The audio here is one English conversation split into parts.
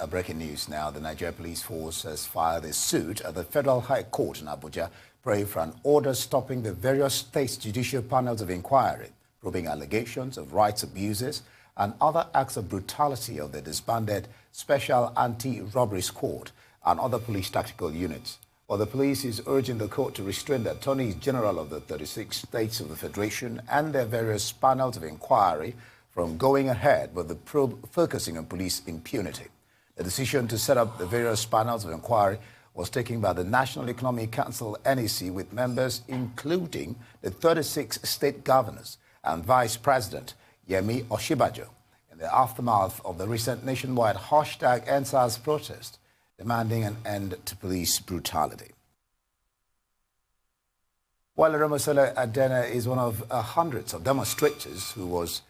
breaking news now. The Nigeria Police Force has filed a suit at the Federal High Court in Abuja, praying for an order stopping the various state judicial panels of inquiry, probing allegations of rights abuses and other acts of brutality of the disbanded Special Anti-Robbery Squad and other police tactical units. Well, the police is urging the court to restrain the attorneys general of the 36 states of the Federation and their various panels of inquiry from going ahead with the probe focusing on police impunity. The decision to set up the various panels of inquiry was taken by the National Economic Council, NEC, with members including the 36 state governors and Vice President Yemi Oshibajo, in the aftermath of the recent nationwide #EndSARS protest demanding an end to police brutality. While Ramosela Adena is one of hundreds of demonstrators who was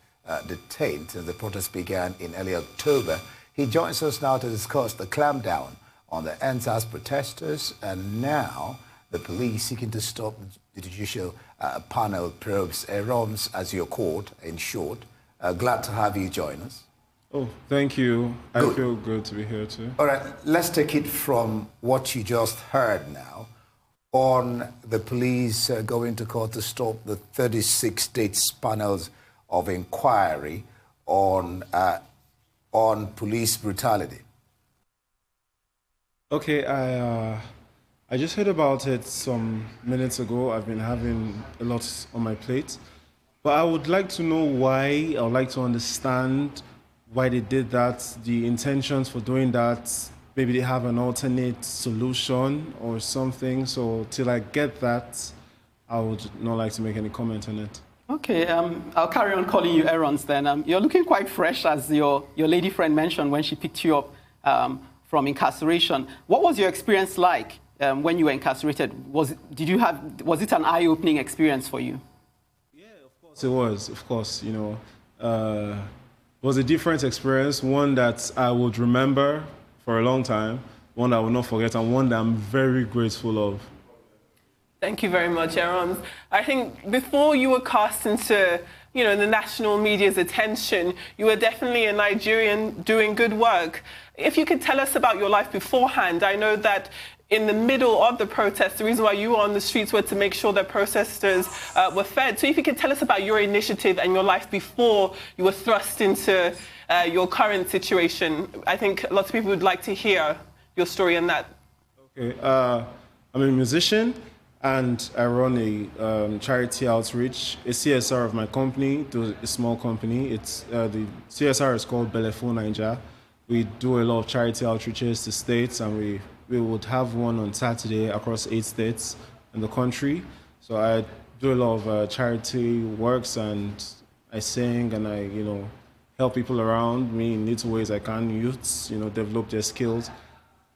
detained since the protest began in early October, he joins us now to discuss the clampdown on the EndSARS protesters and now the police seeking to stop the judicial panel probes, ROMs as you're called, in short. Glad to have you join us. Oh, thank you. Good. I feel good to be here too. All right, let's take it from what you just heard now on the police going to court to stop the 36 states panels of inquiry on police brutality. Okay, I just heard about it some minutes ago. I've been having a lot on my plate. But I would like to know why. I would like to understand why they did that, the intentions for doing that. Maybe they have an alternate solution or something. So till I get that, I would not like to make any comment on it. Okay, I'll carry on calling you Errons then. You're looking quite fresh, as your lady friend mentioned when she picked you up from incarceration. What was your experience like when you were incarcerated? Was it an eye-opening experience for you? Yeah, of course it was. Of course, you know, it was a different experience, one that I would remember for a long time, one that I will not forget, and one that I'm very grateful of. Thank you very much, Aaron. I think before you were cast into, the national media's attention, you were definitely a Nigerian doing good work. If you could tell us about your life beforehand. I know that in the middle of the protest, the reason why you were on the streets was to make sure that protesters were fed. So if you could tell us about your initiative and your life before you were thrust into your current situation. I think lots of people would like to hear your story on that. Okay, I'm a musician. And I run a charity outreach, a CSR of my company, to a small company. It's the CSR is called Belefo Niger. We do a lot of charity outreaches to states, and we would have one on Saturday across 8 states in the country. So I do a lot of charity works, and I sing, and I help people around me in little ways I can. Youths develop their skills.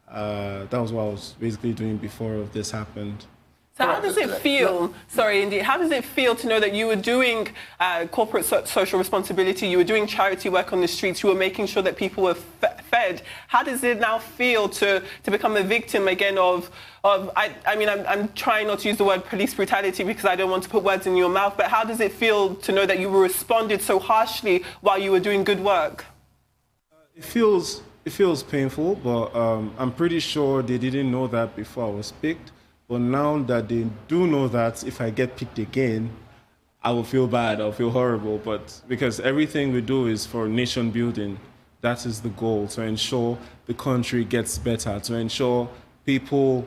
That was what I was basically doing before this happened. So how does it feel, how does it feel to know that you were doing corporate social responsibility, you were doing charity work on the streets, you were making sure that people were fed? How does it now feel to become a victim again of I'm trying not to use the word police brutality because I don't want to put words in your mouth, but how does it feel to know that you were responded so harshly while you were doing good work? It feels painful, but I'm pretty sure they didn't know that before I was picked. But now that they do know that if I get picked again, I will feel bad, I'll feel horrible. But because everything we do is for nation building, that is the goal, to ensure the country gets better, to ensure people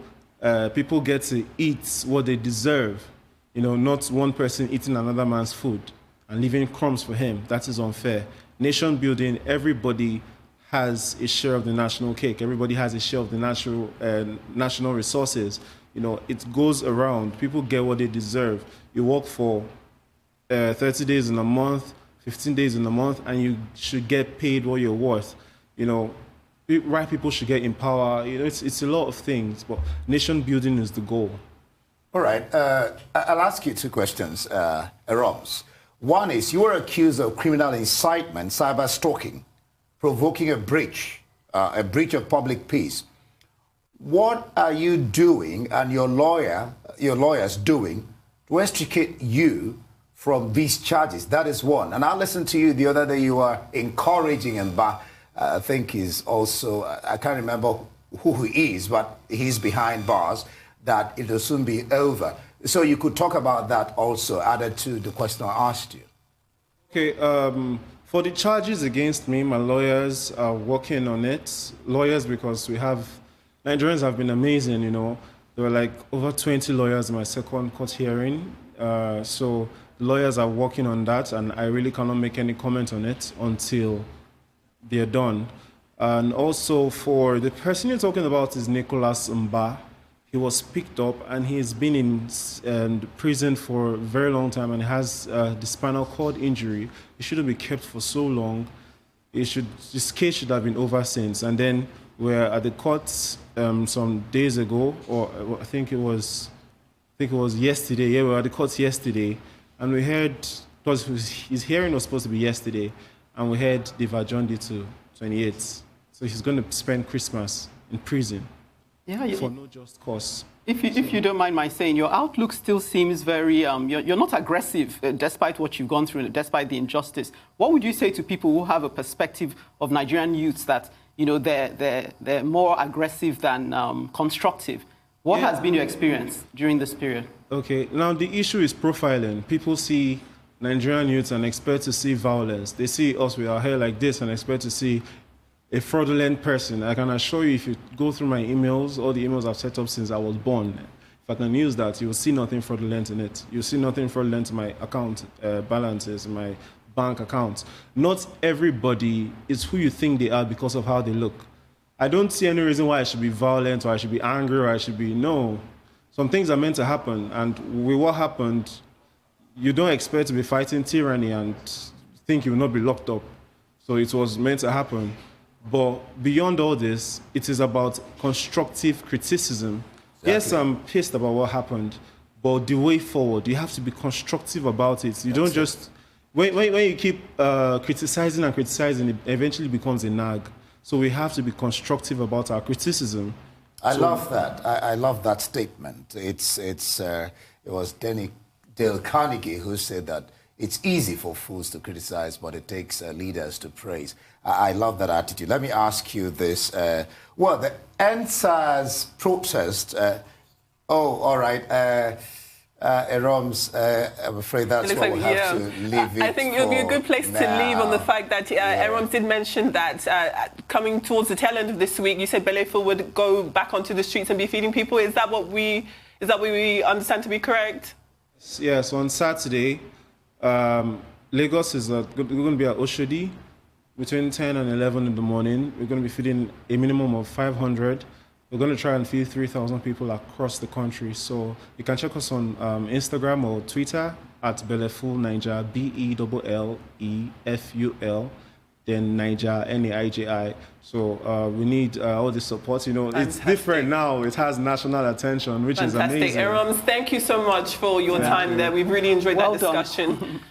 get to eat what they deserve. Not one person eating another man's food and leaving crumbs for him. That is unfair. Nation building, everybody has a share of the national cake. Everybody has a share of the national resources. It goes around. People get what they deserve. You work for 30 days in a month, 15 days in a month, and you should get paid what you're worth. Right people should get empowered. It's a lot of things, but nation building is the goal. All right. I'll ask you 2 questions, Roms. One is, you were accused of criminal incitement, cyber stalking, provoking a breach of public peace. What are you doing and your lawyers doing to extricate you from these charges? That is one. And I listened to you the other day, you were encouraging and I think is also, I can't remember who he is, but he's behind bars, that it will soon be over. So you could talk about that also, added to the question I asked you. Okay, for the charges against me, my lawyers are working on it. Lawyers, because Nigerians have been amazing, you know. There were like over 20 lawyers in my second court hearing. So lawyers are working on that, and I really cannot make any comment on it until they're done. And also for the person you're talking about is Nicholas Mba. He was picked up and he's been in prison for a very long time and has the spinal cord injury. He shouldn't be kept for so long. This case should have been over since. And then we're at the courts some days ago, or I think it was yesterday. Yeah, we were at the courts yesterday, and we heard, his hearing was supposed to be yesterday, and we heard they've adjourned it to 28th. So he's going to spend Christmas in prison for no just cause. If you don't mind my saying, your outlook still seems very, you're not aggressive despite what you've gone through, despite the injustice. What would you say to people who have a perspective of Nigerian youths that, you know, they're more aggressive than constructive? What has been your experience during this period? Okay, now the issue is profiling. People see Nigerian youths and expect to see violence. They see us with our hair like this and expect to see a fraudulent person. I can assure you, if you go through my emails, all the emails I've set up since I was born, if I can use that, you will see nothing fraudulent in it. You'll see nothing fraudulent in my account balances, my bank accounts. Not everybody is who you think they are because of how they look. I don't see any reason why I should be violent or I should be angry or I should be, no. Some things are meant to happen, and with what happened, you don't expect to be fighting tyranny and think you will not be locked up. So it was meant to happen. But beyond all this, it is about constructive criticism. Exactly. Yes, I'm pissed about what happened, but the way forward, you have to be constructive about it. You don't just, when you keep criticizing and criticizing, it eventually becomes a nag. So we have to be constructive about our criticism. I love that. I love that statement. It was Dale Carnegie who said that it's easy for fools to criticize, but it takes leaders to praise. I love that attitude. Let me ask you this. Well, the NSAS protest, all right. Eroms, I'm afraid that's what we'll have to leave it. I think it would be a good place to leave on the fact that Eroms did mention that coming towards the tail end of this week, you said Belefu would go back onto the streets and be feeding people. Is that what we understand to be correct? Yes, on Saturday, Lagos is we're going to be at Oshodi between 10 and 11 in the morning. We're going to be feeding a minimum of 500. We're going to try and feed 3,000 people across the country. So you can check us on Instagram or Twitter at Belefu Naija, BELLEFUL, then Naija, NAIJI. So we need all the support. You know, Fantastic. It's different now. It has national attention, which Fantastic. is amazing. Eroms, thank you so much for your time there. We've really enjoyed that discussion.